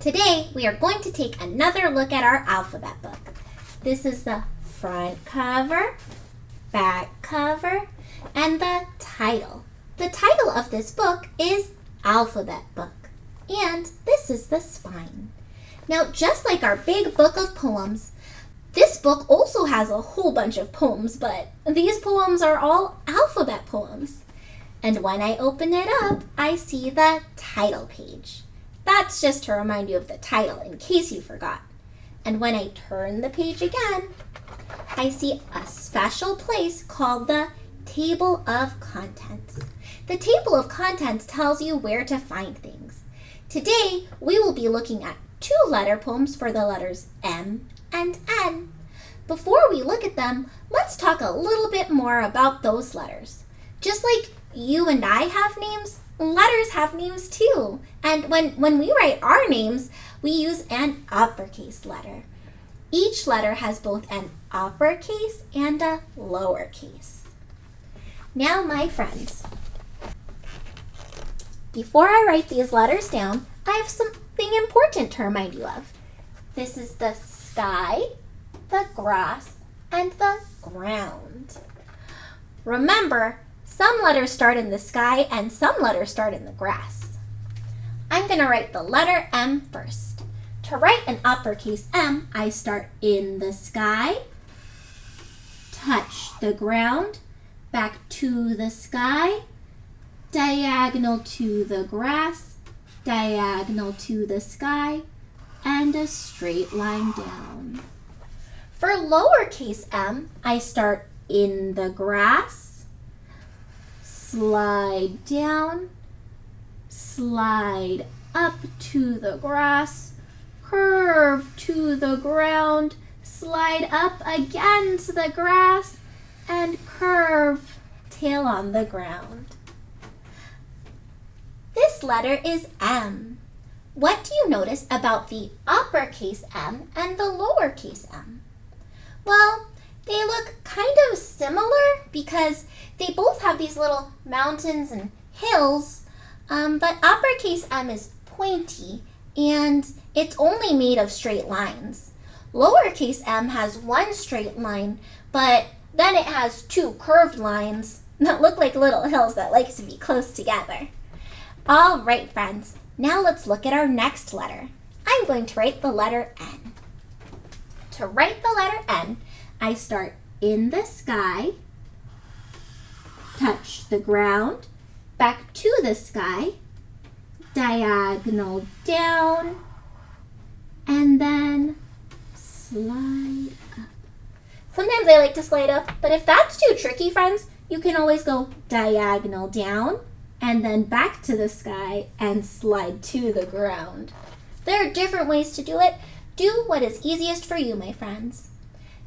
Today, we are going to take another look at our alphabet book. This is the front cover, back cover, and the title. The title of this book is Alphabet Book, and this is the spine. Now, just like our big book of poems, this book also has a whole bunch of poems, but these poems are all alphabet poems. And when I open it up, I see the title page. That's just to remind you of the title in case you forgot. And when I turn the page again, I see a special place called the Table of Contents. The Table of Contents tells you where to find things. Today, we will be looking at 2 letter poems for the letters M and N. Before we look at them, let's talk a little bit more about those letters. Just like you and I have names, letters have names too. And when we write our names, we use an uppercase letter. Each letter has both an uppercase and a lowercase. Now, my friends, before I write these letters down, I have something important to remind you of. This is the sky, the grass, and the ground. Remember, some letters start in the sky and some letters start in the grass. I'm going to write the letter M first. To write an uppercase M, I start in the sky, touch the ground, back to the sky, diagonal to the grass, diagonal to the sky, and a straight line down. For lowercase m, I start in the grass, slide down, slide up to the grass, curve to the ground, slide up again to the grass, and curve, tail on the ground. This letter is M. What do you notice about the uppercase M and the lowercase m? Well, they look kind of similar because they both have these little mountains and hills, but uppercase M is pointy and it's only made of straight lines. Lowercase m has one straight line, but then it has 2 curved lines that look like little hills that like to be close together. All right, friends, now let's look at our next letter. I'm going to write the letter N. To write the letter N, I start in the sky, touch the ground, back to the sky, diagonal down, and then slide up. Sometimes I like to slide up, but if that's too tricky, friends, you can always go diagonal down and then back to the sky and slide to the ground. There are different ways to do it. Do what is easiest for you, my friends.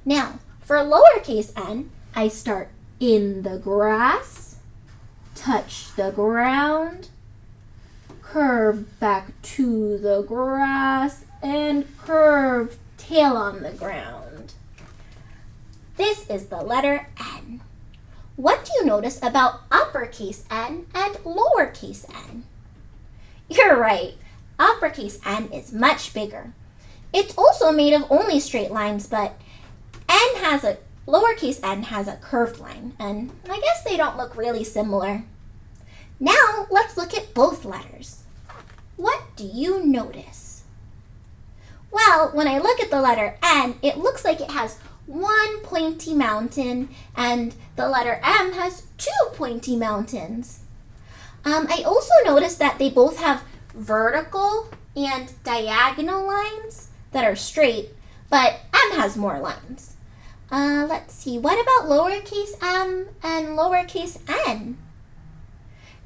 Now, for lowercase n, I start in the grass, touch the ground, curve back to the grass, and curve, tail on the ground. This is the letter N. What do you notice about uppercase N and lowercase n? You're right, uppercase N is much bigger. It's also made of only straight lines, but lowercase n has a curved line, and I guess they don't look really similar. Now, let's look at both letters. What do you notice? Well, when I look at the letter N, it looks like it has one pointy mountain, and the letter M has 2 pointy mountains. I also noticed that they both have vertical and diagonal lines that are straight, but M has more lines. Let's see, what about lowercase m and lowercase n?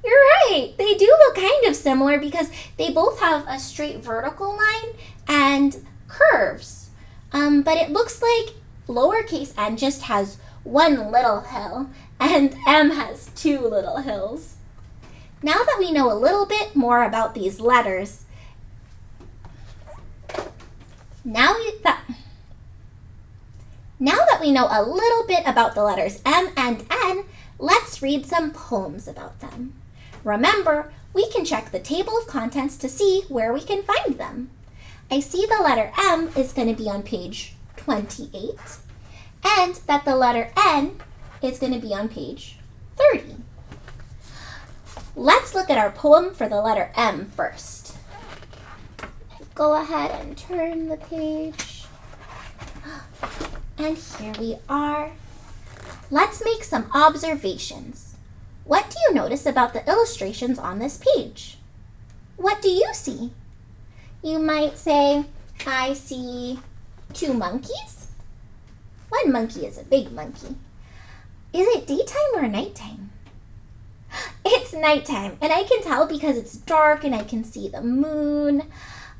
You're right, they do look kind of similar because they both have a straight vertical line and curves. But it looks like lowercase n just has one little hill and m has 2 little hills. Now that we know a little bit more about these letters, Now that we know a little bit about the letters M and N, let's read some poems about them. Remember, we can check the table of contents to see where we can find them. I see the letter M is going to be on page 28 and that the letter N is going to be on page 30. Let's look at our poem for the letter M first. Go ahead and turn the page. And here we are. Let's make some observations. What do you notice about the illustrations on this page? What do you see? You might say, I see 2 monkeys. One monkey is a big monkey. Is it daytime or nighttime? It's nighttime, and I can tell because it's dark and I can see the moon.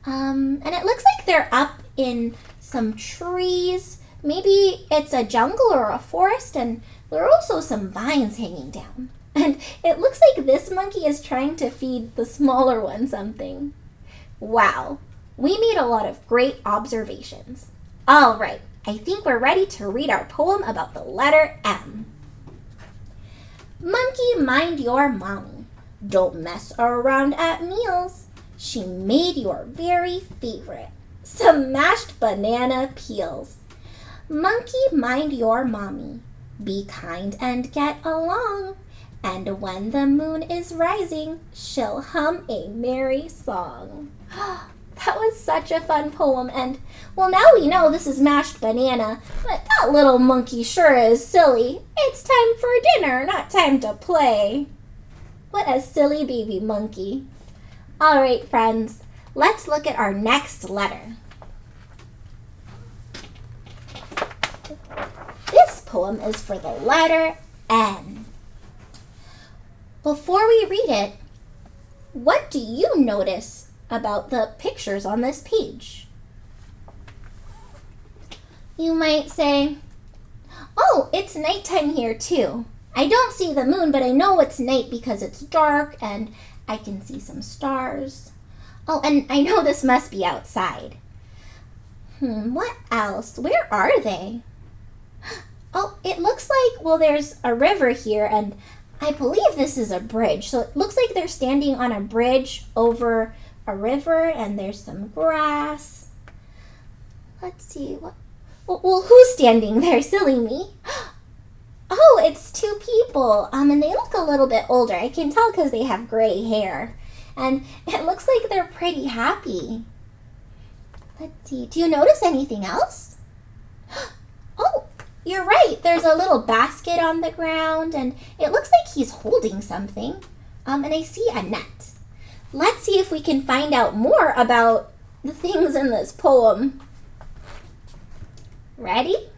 And it looks like they're up in some trees. Maybe it's a jungle or a forest, and there are also some vines hanging down. And it looks like this monkey is trying to feed the smaller one something. Wow, we made a lot of great observations. All right, I think we're ready to read our poem about the letter M. Monkey, mind your mommy. Don't mess around at meals. She made your very favorite, some mashed banana peels. Monkey, mind your mommy. Be kind and get along. And when the moon is rising, she'll hum a merry song. That was such a fun poem, and well, now we know this is mashed banana, but that little monkey sure is silly. It's time for dinner, not time to play. What a silly baby monkey. All right, friends, let's look at our next letter. This poem is for the letter N. Before we read it, what do you notice about the pictures on this page? You might say, oh, it's nighttime here too. I don't see the moon, but I know it's night because it's dark and I can see some stars. Oh, and I know this must be outside. What else? Where are they? Oh, it looks like, well, there's a river here, and I believe this is a bridge. So it looks like they're standing on a bridge over a river, and there's some grass. Let's see. Well, who's standing there? Silly me. Oh, it's 2 people. And they look a little bit older. I can tell because they have gray hair. And it looks like they're pretty happy. Let's see. Do you notice anything else? Oh, you're right. There's a little basket on the ground, and it looks like he's holding something. And I see a net. Let's see if we can find out more about the things in this poem. Ready?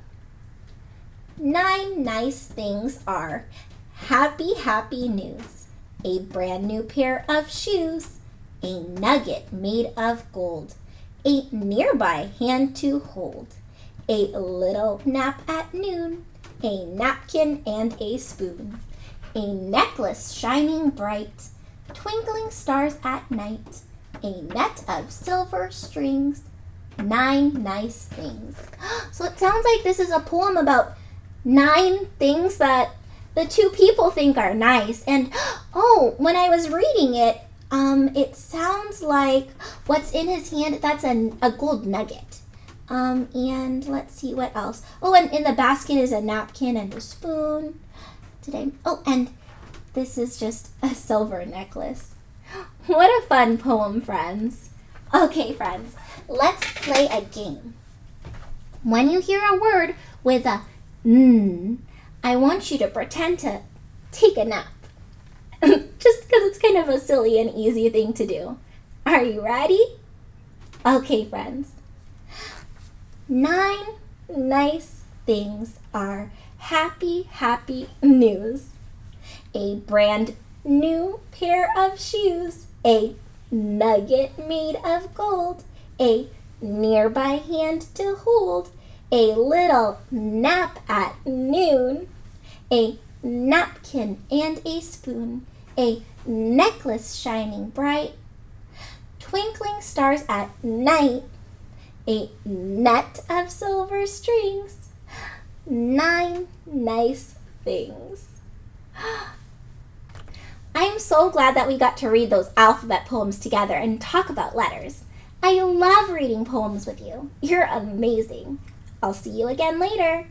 9 nice things are happy, happy news, a brand new pair of shoes, a nugget made of gold, a nearby hand to hold, a little nap at noon, a napkin and a spoon, a necklace shining bright, twinkling stars at night, a net of silver strings, 9 nice things. So it sounds like this is a poem about 9 things that the 2 people think are nice. And oh, when I was reading it, it sounds like what's in his hand, that's a gold nugget. And let's see what else. Oh, and in the basket is a napkin and a spoon. Oh, and this is just a silver necklace. What a fun poem, friends. Okay, friends, let's play a game. When you hear a word with a N, I want you to pretend to take a nap. Just because it's kind of a silly and easy thing to do. Are you ready? Okay, friends. 9 nice things are happy, happy news. A brand new pair of shoes. A nugget made of gold. A nearby hand to hold. A little nap at noon. A napkin and a spoon. A necklace shining bright. Twinkling stars at night. A net of silver strings. 9 nice things. I'm so glad that we got to read those alphabet poems together and talk about letters. I love reading poems with you. You're amazing. I'll see you again later.